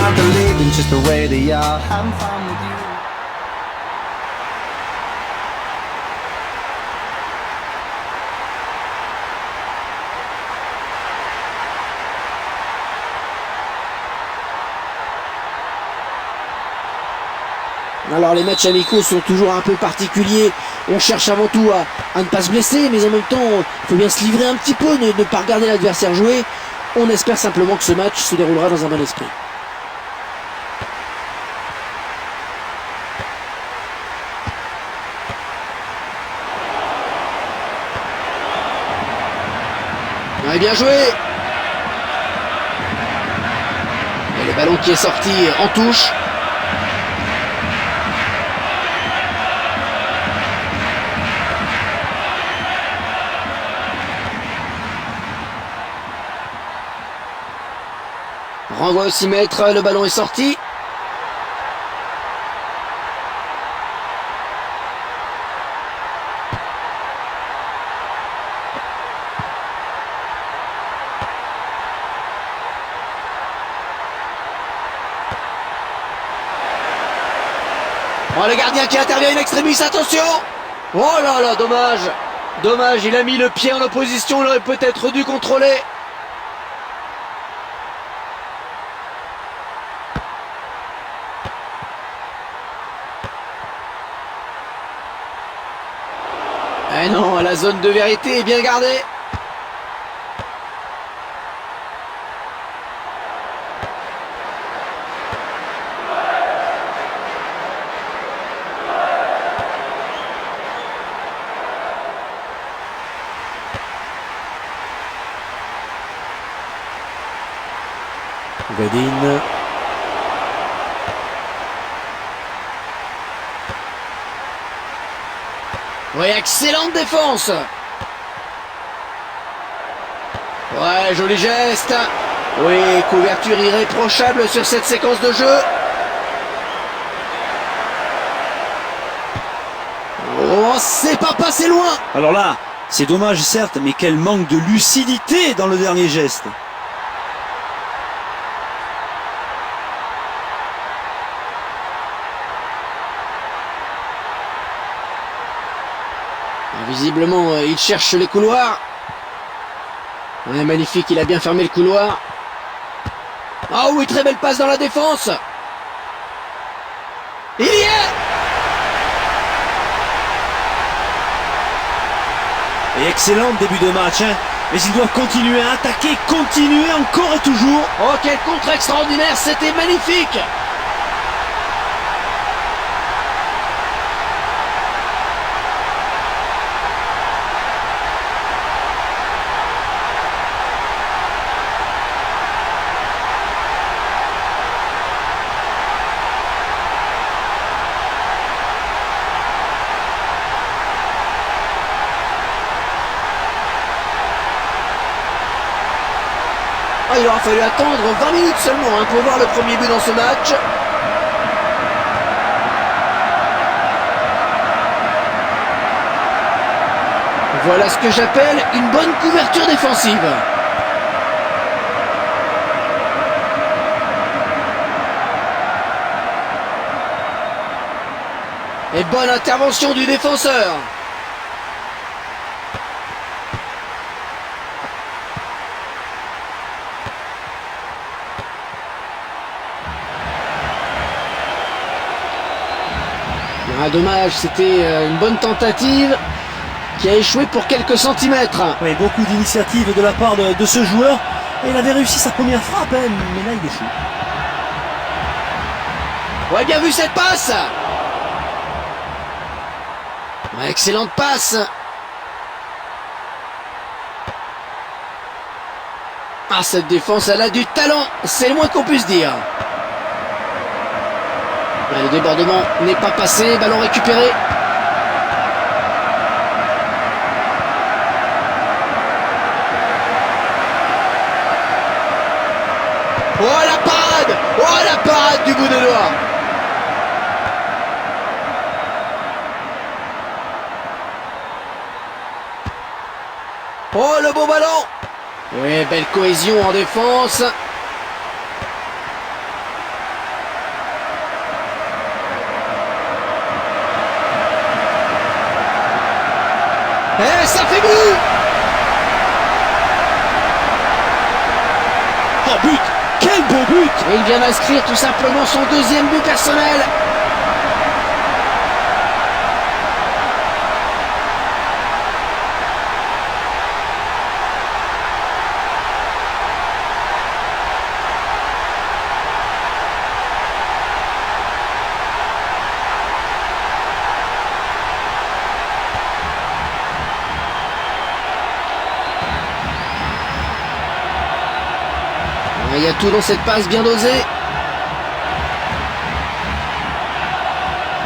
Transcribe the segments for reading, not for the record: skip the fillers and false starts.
I believe in just the way they are. Having fun with you. Alors les matchs amicaux sont toujours un peu particuliers. On cherche avant tout à ne pas se blesser, mais en même temps, il faut bien se livrer un petit peu, ne pas regarder l'adversaire jouer. On espère simplement que ce match se déroulera dans un bon esprit. Ouais, bien joué. Et le ballon qui est sorti en touche. Renvoi au 6 mètres, le ballon est sorti. Oh, le gardien qui intervient in extremis, attention! Oh là là, dommage! Dommage, il a mis le pied en opposition, il aurait peut-être dû contrôler. Eh non, la zone de vérité est bien gardée. Vedin. Oui, excellente défense. Ouais, joli geste. Oui, couverture irréprochable sur cette séquence de jeu. Oh, c'est pas passé loin. Alors là, c'est dommage certes, mais quel manque de lucidité dans le dernier geste. Visiblement, il cherche les couloirs. Ouais, magnifique, il a bien fermé le couloir. Oh oui, très belle passe dans la défense. Il y est. Et excellent début de match, hein. Mais ils doivent continuer à attaquer, continuer encore et toujours. Oh, quel contre extraordinaire, c'était magnifique. Oh, il aura fallu attendre 20 minutes seulement pour voir le premier but dans ce match. Voilà ce que j'appelle une bonne couverture défensive. Et bonne intervention du défenseur. Ah, dommage, c'était une bonne tentative qui a échoué pour quelques centimètres. Oui, beaucoup d'initiatives de la part de ce joueur. Et il avait réussi sa première frappe, hein, mais là il échoue. Ouais, bien vu cette passe. Ouais, excellente passe. Ah, cette défense, elle a du talent, c'est le moins qu'on puisse dire. Le débordement n'est pas passé, ballon récupéré. Oh la parade! Oh la parade du bout de doigt! Oh le beau ballon! Oui, belle cohésion en défense. but! Oh, but! Quel beau but! Et il vient d'inscrire tout simplement son deuxième but personnel. Il y a tout dans cette passe bien dosée.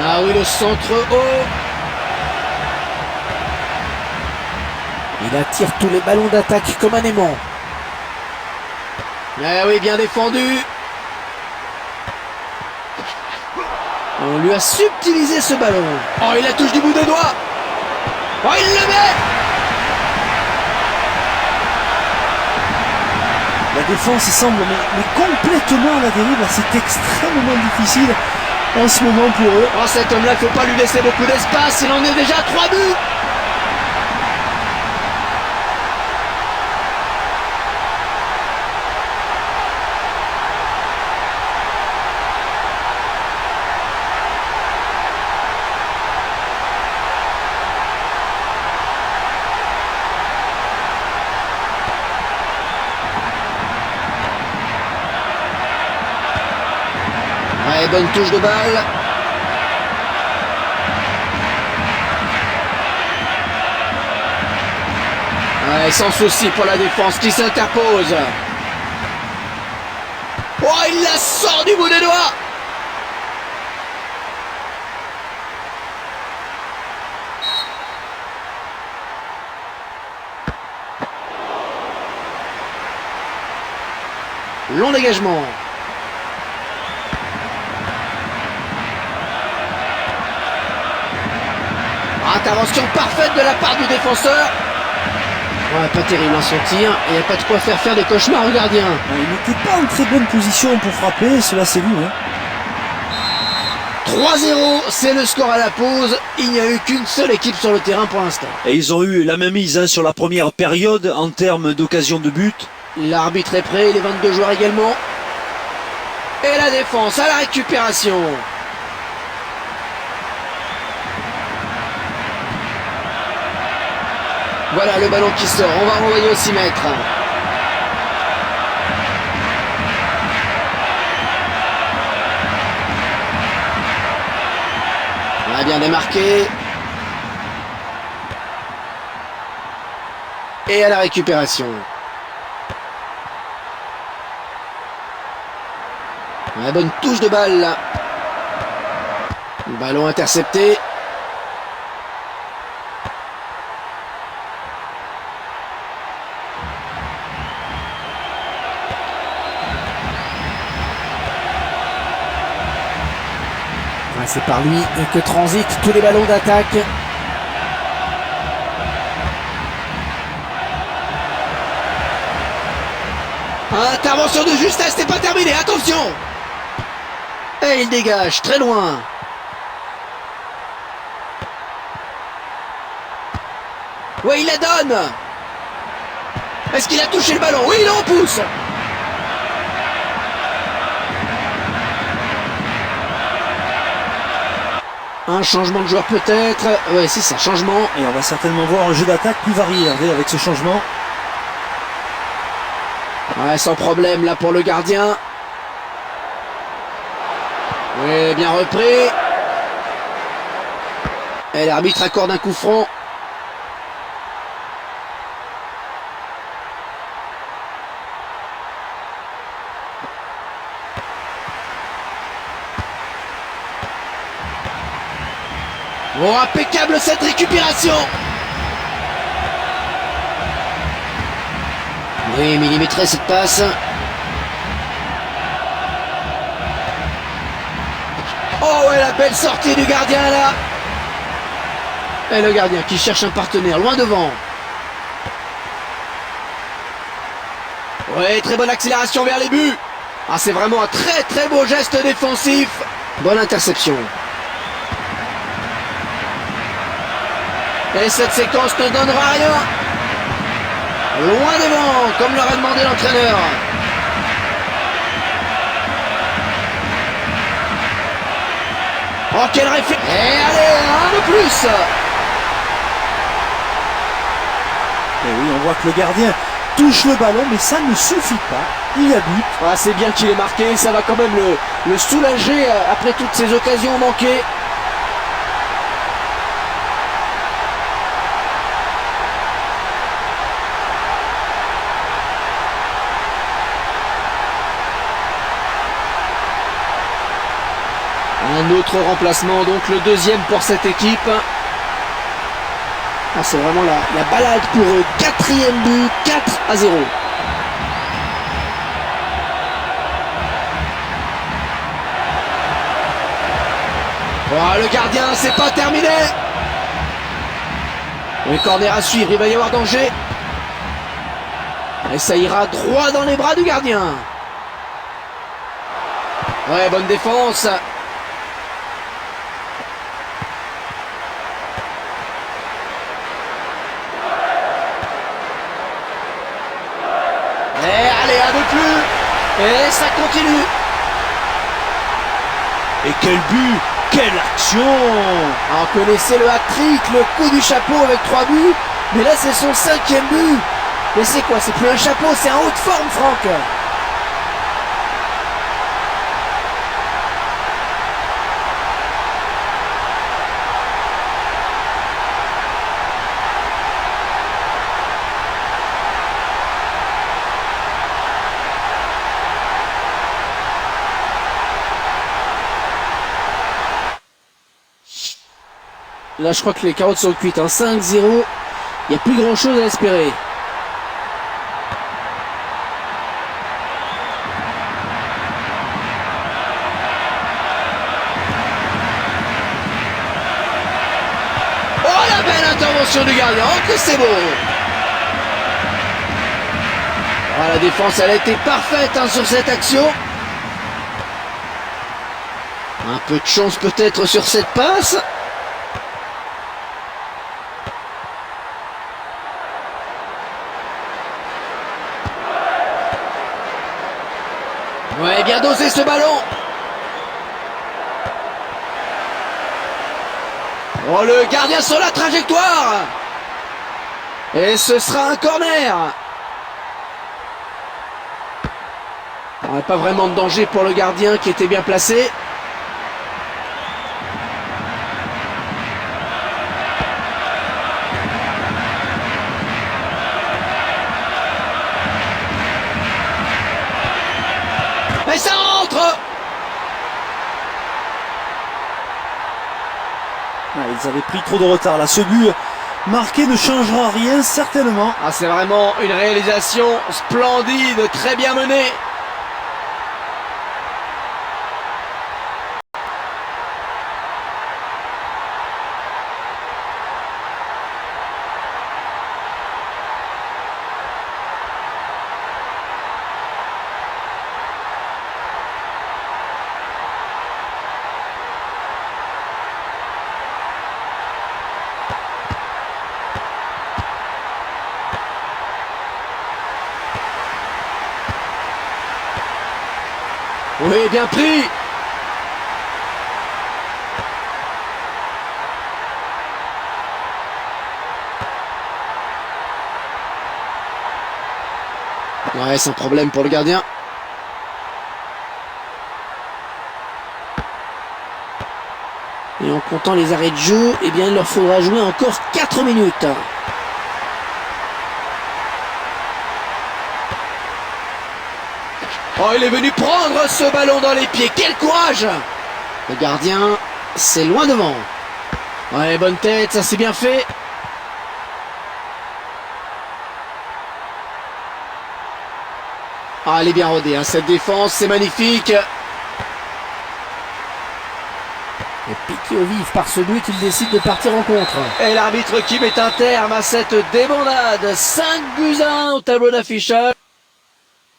Ah oui, le centre haut. Il attire tous les ballons d'attaque comme un aimant. Ah oui, bien défendu. On lui a subtilisé ce ballon. Oh, il la touche du bout des doigts. Oh, il le met. La défense semble mais complètement à la dérive. C'est extrêmement difficile en ce moment pour eux. Oh, cet homme-là, il ne faut pas lui laisser beaucoup d'espace. Il en est déjà à 3 buts. Ouais, bonne touche de balle. Ouais, sans souci pour la défense qui s'interpose. Oh, il la sort du bout des doigts. Long dégagement. Intervention parfaite de la part du défenseur. Ouais, pas terrible hein, son tir. Il n'y a pas de quoi faire des cauchemars au gardien. Il n'était pas en très bonne position pour frapper, cela s'est vu. Hein. 3-0, c'est le score à la pause. Il n'y a eu qu'une seule équipe sur le terrain pour l'instant. Et ils ont eu la même mise hein, sur la première période en termes d'occasion de but. L'arbitre est prêt, les 22 joueurs également. Et la défense à la récupération. Voilà le ballon qui sort, on va renvoyer au 6 mètres. On a bien démarqué. Et à la récupération. La bonne touche de balle là. Ballon intercepté. C'est par lui que transitent tous les ballons d'attaque. Intervention de justesse, c'est pas terminé, attention! Et il dégage, très loin. Ouais, il la donne. Est-ce qu'il a touché le ballon? Oui, il en pousse. Un changement de joueur peut-être. Ouais, c'est ça, changement. Et on va certainement voir un jeu d'attaque plus varié avec ce changement. Ouais, sans problème là pour le gardien. Oui, bien repris. Et l'arbitre accorde un coup franc. Oh, impeccable cette récupération. Oui, millimétré cette passe. Oh ouais, la belle sortie du gardien là. Et le gardien qui cherche un partenaire loin devant. Ouais, très bonne accélération vers les buts. Ah, c'est vraiment un très très beau geste défensif. Bonne interception. Et cette séquence ne donnera rien. Loin devant, comme l'aurait demandé l'entraîneur. Oh, quel réflexe! Et allez, un de plus! Et oui, on voit que le gardien touche le ballon, mais ça ne suffit pas. Il y a but. Ah, c'est bien qu'il ait marqué, ça va quand même le soulager après toutes ces occasions manquées. Un autre remplacement, donc le deuxième pour cette équipe. Ah, c'est vraiment la balade pour eux. 4e but, 4-0. Oh, le gardien, c'est pas terminé. Le corner à suivre, il va y avoir danger. Et ça ira droit dans les bras du gardien. Ouais, bonne défense. Et allez, un peu plus. Et ça continue. Et quel but! Quelle action! Ah, on connaissait le hat-trick, le coup du chapeau avec 3 buts. Mais là, c'est son 5e but. Mais c'est quoi? C'est plus un chapeau, c'est un haut de forme, Franck. Là, je crois que les carottes sont cuites. 5-0, il n'y a plus grand-chose à espérer. Oh, la belle intervention du gardien. Oh, que c'est beau. Oh, la défense, elle a été parfaite sur cette action. Un peu de chance peut-être sur cette passe. Ouais, bien dosé ce ballon. Oh, le gardien sur la trajectoire. Et ce sera un corner. Ouais, pas vraiment de danger pour le gardien qui était bien placé. Et ça rentre. Ah, ils avaient pris trop de retard là. Ce but marqué ne changera rien certainement. Ah, c'est vraiment une réalisation splendide, très bien menée. Oui, bien pris. Ouais, sans problème pour le gardien. Et en comptant les arrêts de jeu, eh bien, il leur faudra jouer encore 4 minutes. Oh, il est venu prendre ce ballon dans les pieds. Quel courage! Le gardien, c'est loin devant. Ouais, bonne tête, ça c'est bien fait. Ah, elle est bien rodée, cette défense, c'est magnifique. Et piqué au vif par ce but, il décide de partir en contre. Et l'arbitre qui met un terme à cette débandade. 5-1 au tableau d'affichage.